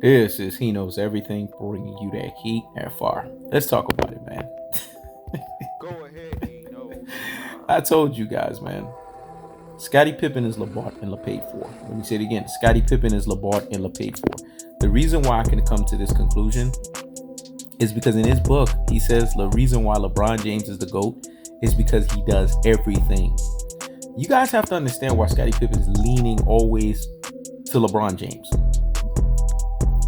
This is He Knows Everything, bringing you that heat that far. Let's talk about it, man. Go ahead, he knows. I told you guys, man. Scottie Pippen is LeBron and LePaid for. Let me say it again. Scottie Pippen is LeBron and LePaid for. The reason why I can come to this conclusion is because in his book, he says the reason why LeBron James is the GOAT is because he does everything. You guys have to understand why Scottie Pippen is leaning always to LeBron James.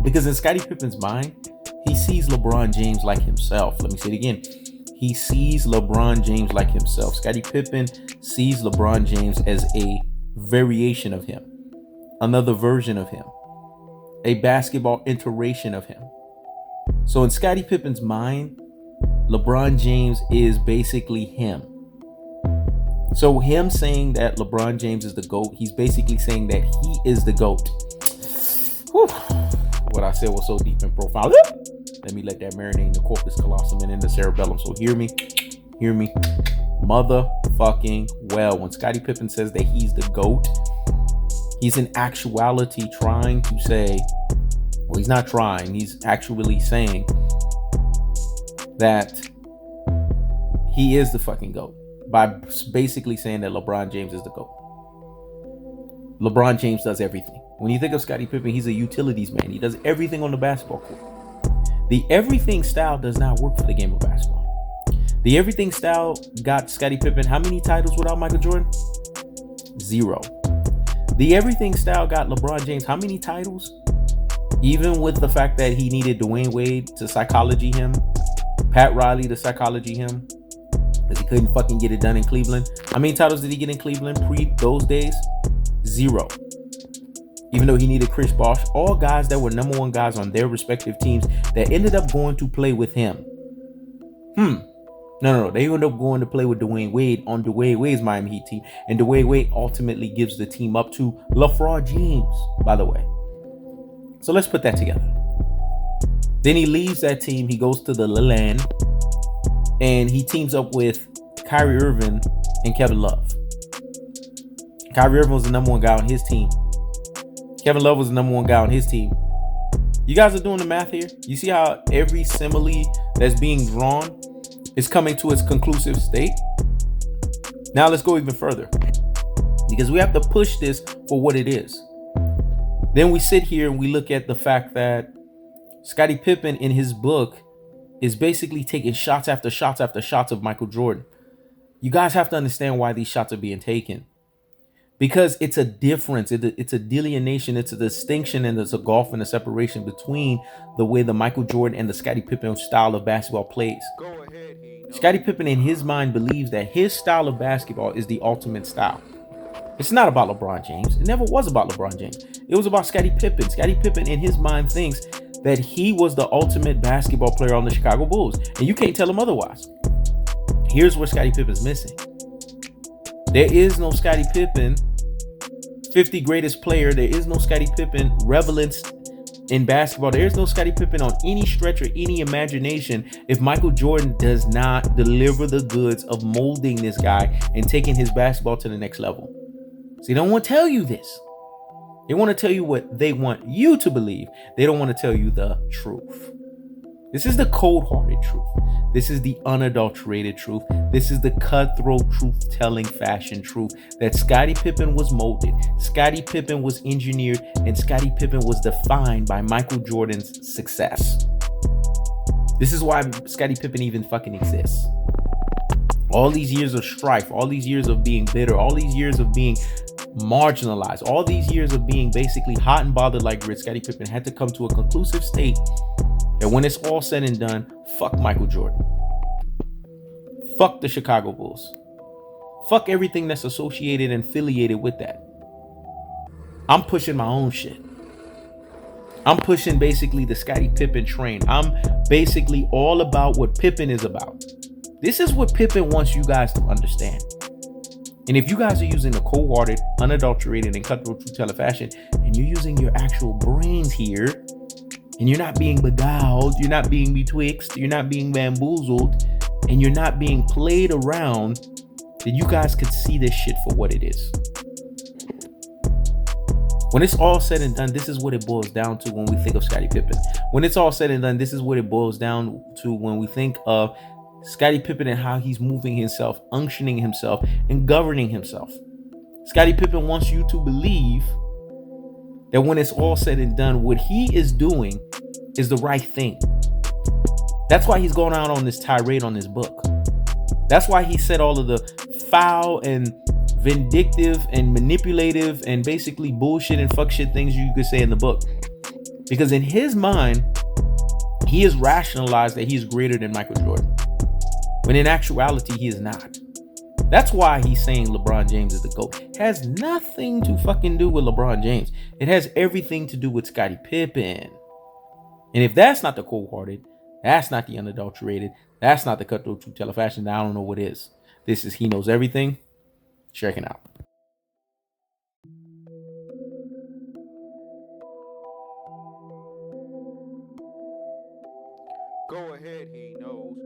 Because in Scottie Pippen's mind, he sees LeBron James like himself. Let me say it again. He sees LeBron James like himself. Scottie Pippen sees LeBron James as a variation of him, another version of him, a basketball iteration of him. So in Scottie Pippen's mind, LeBron James is basically him. So him saying that LeBron James is the GOAT, he's basically saying that he is the GOAT. Whew. What I said was so deep and profound. Let me let that marinate in the corpus callosum and in the cerebellum. So hear me, motherfucking well. When Scottie Pippen says that he's the GOAT, he's in actuality trying to say, well, he's not trying, he's actually saying that he is the fucking GOAT by basically saying that LeBron James is the GOAT. LeBron James does everything. When you think of Scottie Pippen, he's a utilities man. He does everything on the basketball court. The everything style does not work for the game of basketball. The everything style got Scottie Pippen how many titles without Michael Jordan? 0. The everything style got LeBron James how many titles? Even with the fact that he needed Dwayne Wade to psychology him, Pat Riley to psychology him, because he couldn't fucking get it done in Cleveland. How many titles did he get in Cleveland pre those days? 0. Even though he needed Chris Bosh, all guys that were number one guys on their respective teams that ended up going to play with him. No. They ended up going to play with Dwayne Wade on Dwayne Wade's Miami Heat team. And Dwayne Wade ultimately gives the team up to LeBron James, by the way. So let's put that together. Then he leaves that team. He goes to the LeLand. And he teams up with Kyrie Irving and Kevin Love. Kyrie Irving was the number one guy on his team. Kevin Love was the number one guy on his team. You guys are doing the math here. You see how every simile that's being drawn is coming to its conclusive state? Now let's go even further, because we have to push this for what it is. Then we sit here and we look at the fact that Scottie Pippen in his book is basically taking shots after shots after shots of Michael Jordan. You guys have to understand why these shots are being taken. Because it's a difference, it's a delineation, it's a distinction, and there's a gulf and a separation between the way the Michael Jordan and the Scottie Pippen style of basketball plays. Go ahead, he knows. Scottie Pippen in his mind believes that his style of basketball is the ultimate style. It's not about LeBron James. It never was about LeBron James. It was about Scottie Pippen. Scottie Pippen in his mind thinks that he was the ultimate basketball player on the Chicago Bulls. And you can't tell him otherwise. Here's where Scottie Pippen's missing. There is no Scottie Pippen 50 greatest player. There is no Scottie Pippen relevance in basketball. There is no Scottie Pippen on any stretch or any imagination if Michael Jordan does not deliver the goods of molding this guy and taking his basketball to the next level. See, they don't want to tell you this. They want to tell you what they want you to believe. They don't want to tell you the truth. This is the cold-hearted truth. This is the unadulterated truth. This is the cutthroat truth-telling fashion truth that Scottie Pippen was molded, Scottie Pippen was engineered, and Scottie Pippen was defined by Michael Jordan's success. This is why Scottie Pippen even fucking exists. All these years of strife, all these years of being bitter, all these years of being marginalized, all these years of being basically hot and bothered like grit, Scottie Pippen had to come to a conclusive state that when it's all said and done, fuck Michael Jordan. Fuck the Chicago Bulls. Fuck everything that's associated and affiliated with that. I'm pushing my own shit. I'm pushing basically the Scottie Pippen train. I'm basically all about what Pippen is about. This is what Pippen wants you guys to understand. And if you guys are using the cold-hearted, unadulterated, and cutthroat truth-telling fashion, and you're using your actual brains here, and you're not being beguiled, you're not being betwixt, you're not being bamboozled, and you're not being played around, then you guys could see this shit for what it is. When it's all said and done, this is what it boils down to when we think of Scottie Pippen. When it's all said and done, this is what it boils down to when we think of Scottie Pippen and how he's moving himself, unctioning himself, and governing himself. Scottie Pippen wants you to believe that when it's all said and done, what he is doing is the right thing. That's why he's going out on this tirade on this book. That's why he said all of the foul and vindictive and manipulative and basically bullshit and fuck shit things you could say in the book. Because in his mind, he has rationalized that he's greater than Michael Jordan. When in actuality, he is not. That's why he's saying LeBron James is the GOAT. It has nothing to fucking do with LeBron James. It has everything to do with Scottie Pippen. And if that's not the cold-hearted, that's not the unadulterated, that's not the cutthroat true teller fashion, then I don't know what is. This is He Knows Everything. Check it out. Go ahead, he knows.